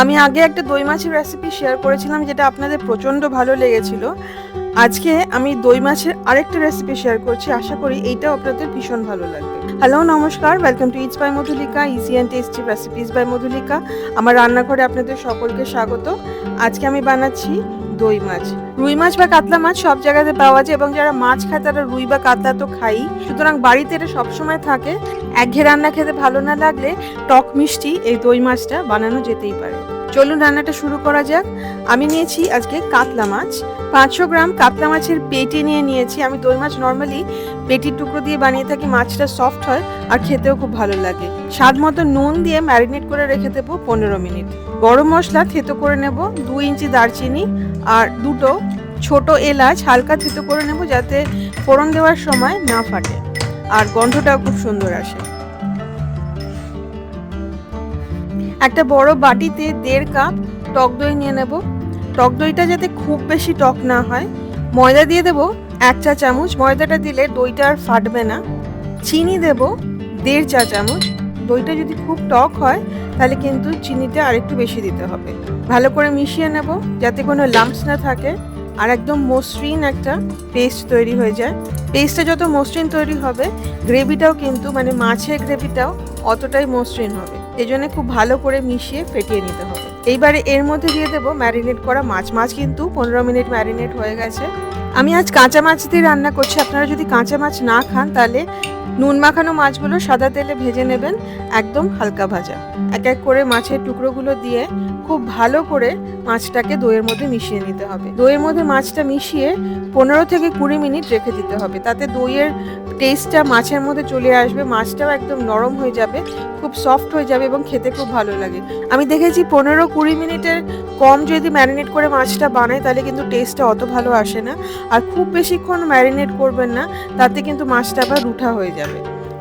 আমি আগে একটা দই মাছের রেসিপি শেয়ার করেছিলাম যেটা আপনাদের প্রচণ্ড ভালো লেগেছিল। আজকে আমি দই মাছের আরেকটা রেসিপি শেয়ার করছি, আশা করি এইটাও আপনাদের ভীষণ ভালো লাগবে। হ্যালো, নমস্কার, welcome to it's by Madhulika, easy and tasty recipes by Madhulika. আমার রান্নাঘরে আপনাদের সকলকে স্বাগত। আজকে আমি বানাচ্ছি দই মাছ। রুই মাছ বা কাতলা মাছ সব জায়গাতে পাওয়া যায় এবং যারা মাছ খায় তারা রুই বা কাতলা তো খাই, সুতরাং বাড়িতে এটা সবসময় থাকে। একঘেয়ে রান্না খেতে ভালো না লাগলে টক মিষ্টি এই দই মাছটা বানানো যেতেই পারে। চলুন রান্নাটা শুরু করা যাক। আমি নিয়েছি আজকে কাতলা মাছ, 500 গ্রাম কাতলা মাছের পেটি নিয়েছি। আমি দই মাছ নর্মালি পেটির টুকরো দিয়ে বানিয়ে থাকি, মাছটা সফট হয় আর খেতেও খুব ভালো লাগে। স্বাদ মতো নুন দিয়ে ম্যারিনেট করে রেখে দেবো 15 মিনিট। গরম মশলা থেতো করে নেব, 2 ইঞ্চি দারচিনি আর 2টো ছোট এলাচ হালকা থেতো করে নেব যাতে ফোড়ন দেওয়ার সময় না ফাটে আর গন্ধটাও খুব সুন্দর আসে। একটা বড় বাটিতে 1.5 কাপ টক দই নিয়ে নেব। টক দইটা যাতে খুব বেশি টক না হয়। ময়দা দিয়ে দেব 1 চা চামচ, ময়দাটা দিলে দইটা আর ফাটবে না। চিনি দেব 1.5 চা চামচ। দইটা যদি খুব টক হয় তাহলে কিন্তু চিনিটা আরেকটু বেশি দিতে হবে। ভালো করে মিশিয়ে নেব যাতে কোনো লাম্পস না থাকে আর একদম মসৃণ একটা পেস্ট তৈরি হয়ে যায়। পেস্টটা যত মসৃণ তৈরি হবে গ্রেভিটাও কিন্তু মানে মাছের গ্রেভিটাও অতটাই মসৃণ হবে। এজন্য খুব ভালো করে মিশিয়ে ফেটিয়ে নিতে হবে। এইবারে এর মধ্যে দিয়ে দেব ম্যারিনেট করা মাছ। মাছ কিন্তু 15 মিনিট ম্যারিনেট হয়ে গেছে। আমি আজ কাঁচা মাছ দিয়ে রান্না করছি। আপনারা যদি কাঁচা মাছ না খান তাহলে নুন মাখানো মাছগুলো সাদা তেলে ভেজে নেবেন, একদম হালকা ভাজা। এক এক করে মাছের টুকরোগুলো দিয়ে খুব ভালো করে মাছটাকে দইয়ের মধ্যে মিশিয়ে নিতে হবে। দইয়ের মধ্যে মাছটা মিশিয়ে 15 থেকে 20 মিনিট রেখে দিতে হবে, তাতে দইয়ের টেস্টটা মাছের মধ্যে চলে আসবে। মাছটাও একদম নরম হয়ে যাবে, খুব সফট হয়ে যাবে এবং খেতে খুব ভালো লাগে। আমি দেখেছি 15-20 মিনিটের কম যদি ম্যারিনেট করে মাছটা বানায় তাহলে কিন্তু টেস্টটা অত ভালো আসে না। আর খুব বেশিক্ষণ ম্যারিনেট করবেন না, তাতে কিন্তু মাছটা আবার রুঠা হয়ে যাবে।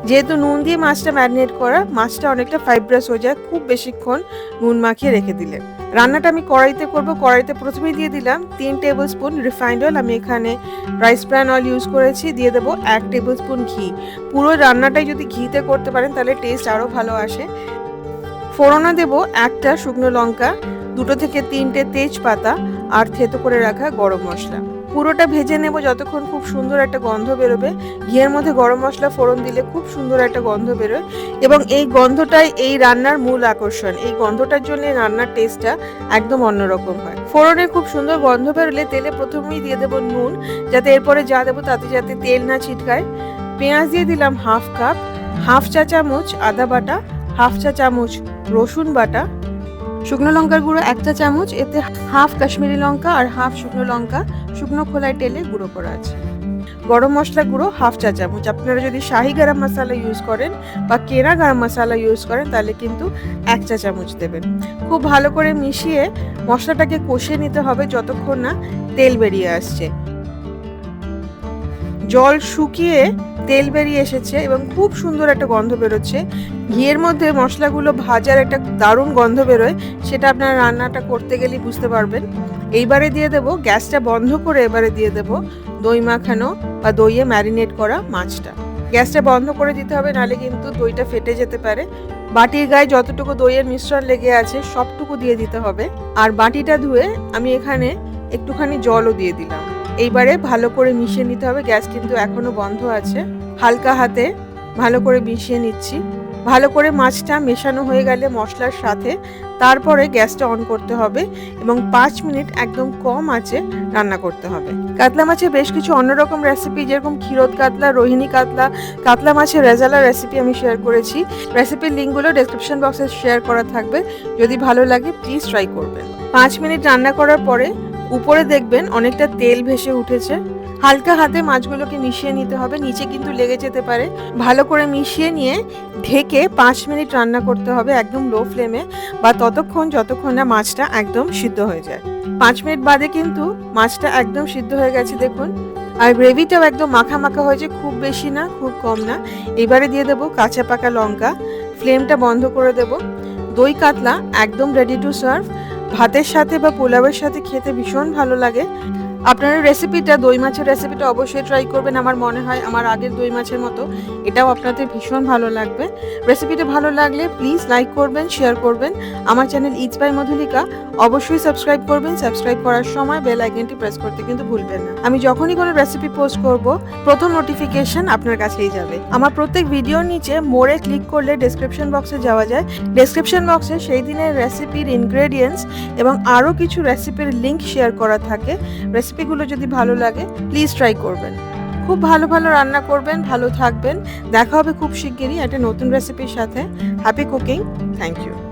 যেহেতু নুন দিয়ে মাছটা ম্যারিনেট করা, মাছটা অনেকটা ফাইব্রাস হয়ে যায় খুব বেশিক্ষণ নুন মাখিয়ে রেখে দিলে। রান্নাটা আমি কড়াইতে করব। কড়াইতে প্রথমেই দিয়ে দিলাম 3 টেবিল স্পুন রিফাইন্ড অয়েল। আমি এখানে রাইস ব্র্যান অয়েল ইউজ করেছি। দিয়ে দেবো 1 টেবিল স্পুন ঘি। পুরো রান্নাটাই যদি ঘিতে করতে পারেন তাহলে টেস্ট আরও ভালো আসে। ফোড়নে দেবো 1টা শুকনো লঙ্কা, 2 থেকে 3টে তেজপাতা আর থেতো করে রাখা গরম মশলা। পুরোটা ভেজে নেব যতক্ষণ খুব সুন্দর একটা গন্ধ বেরোবে। ঘিয়ের মধ্যে গরম মশলা ফোড়ন দিলে খুব সুন্দর একটা গন্ধ বেরোয় এবং এই গন্ধটাই এই রান্নার মূল আকর্ষণ। এই গন্ধটার জন্য রান্নার টেস্টটা একদম অন্যরকম হয়। ফোড়নে খুব সুন্দর গন্ধ বেরোলে তেলে প্রথমেই দিয়ে দেবো নুন, যাতে এরপরে যা দেবো তাতে যাতে তেল না ছিটকায়। পেঁয়াজ দিয়ে দিলাম 1/2 কাপ, 1/2 চা চামচ আদা বাটা, 1/2 চা চামচ রসুন বাটা, শুকনো লঙ্কার গুঁড়ো 1 চা চামচ, এতে 1/2 কাশ্মীরি লঙ্কা আর 1/2 শুকনো লঙ্কা শুকনো খোলায় টেলে গুঁড়ো করা আছে। গরম মশলা গুঁড়ো 1/2 চা চামচ। আপনারা যদি শাহি গরম মশলা ইউজ করেন বা কেনা গরম মশলা ইউজ করেন তাহলে কিন্তু 1 চা চামচ দেবেন। খুব ভালো করে মিশিয়ে মশলাটাকে কষিয়ে নিতে হবে যতক্ষণ না তেল বেরিয়ে আসছে। জল শুকিয়ে তেল বেরিয়ে এসেছে এবং খুব সুন্দর একটা গন্ধ বেরোচ্ছে। ঘিয়ের মধ্যে মশলাগুলো ভাজার একটা দারুণ গন্ধ বেরোয়, সেটা আপনারা রান্নাটা করতে গেলেই বুঝতে পারবেন। এইবারে দিয়ে দেব, গ্যাসটা বন্ধ করে এবারে দিয়ে দেব দই মাখানো বা দইয়ে ম্যারিনেট করা মাছটা। গ্যাসটা বন্ধ করে দিতে হবে, নাহলে কিন্তু দইটা ফেটে যেতে পারে। বাটির গায়ে যতটুকু দইয়ের মিশ্রণ লেগে আছে সবটুকু দিয়ে দিতে হবে। আর বাটিটা ধুয়ে আমি এখানে একটুখানি জলও দিয়ে দিলাম। এইবারে ভালো করে মিশিয়ে নিতে হবে। গ্যাস কিন্তু এখনো বন্ধ আছে। হালকা হাতে ভালো করে মিশিয়ে নিচ্ছি। ভালো করে মাছটা মেশানো হয়ে গেলে মশলার সাথে তারপরে গ্যাসটা অন করতে হবে এবং 5 মিনিট একদম কম আঁচে রান্না করতে হবে। কাতলা মাছের বেশ কিছু অন্যরকম রেসিপি, যেরকম ক্ষীরোদ কাতলা, রোহিণী কাতলা, কাতলা মাছের রেজালা রেসিপি আমি শেয়ার করেছি। রেসিপির লিঙ্কগুলো ডেসক্রিপশন বক্সে শেয়ার করা থাকবে। যদি ভালো লাগে প্লিজ ট্রাই করবেন। 5 মিনিট রান্না করার পরে উপরে দেখবেন অনেকটা তেল ভেসে উঠেছে। হালকা হাতে মাছগুলোকে মিশিয়ে নিতে হবে, নিচে কিন্তু লেগে যেতে পারে। ভালো করে মিশিয়ে নিয়ে ঢেকে 5 মিনিট রান্না করতে হবে একদম লো ফ্লেমে, বা ততক্ষণ যতক্ষণ না মাছটা একদম সিদ্ধ হয়ে যায়। 5 মিনিট বাদে কিন্তু মাছটা একদম সিদ্ধ হয়ে গেছে দেখুন। আর গ্রেভিটাও একদম মাখা মাখা হয়েছে, খুব বেশি না খুব কম না। এবারে দিয়ে দেবো কাঁচা পাকা লঙ্কা। ফ্লেমটা বন্ধ করে দেব। দই কাতলা একদম রেডি টু সার্ভ। ভাতের সাথে বা পোলাওয়ের সাথে খেতে ভীষণ ভালো লাগে। আপনারা রেসিপিটা দই মাছের রেসিপিটা অবশ্যই ট্রাই করবেন। আমার মনে হয় আমার আগের দই মাছের মতো এটাও আপনাদের ভীষণ ভালো লাগবে। রেসিপিটা ভালো লাগলে প্লিজ লাইক করবেন, শেয়ার করবেন। আমার চ্যানেল ইটস বাই মধুলিকা অবশ্যই সাবস্ক্রাইব করবেন। সাবস্ক্রাইব করার সময় বেল আইকনটি প্রেস করতে কিন্তু ভুলবেন না। আমি যখনই কোনো রেসিপি পোস্ট করব প্রথম নোটিফিকেশন আপনার কাছেই যাবে। আমার প্রত্যেক ভিডিওর নিচে মোড়ে ক্লিক করলে ডেসক্রিপশন বক্সে যাওয়া যায়। ডেসক্রিপশন বক্সে সেই দিনের রেসিপির ইনগ্রেডিয়েন্টস এবং আরও কিছু রেসিপির লিঙ্ক শেয়ার করা থাকে। রেসিপিগুলো যদি ভালো লাগে প্লিজ ট্রাই করবেন। খুব ভালো ভালো রান্না করবেন, ভালো থাকবেন। দেখা হবে খুব শিগগিরই একটা নতুন রেসিপির সাথে। Happy cooking. Thank you.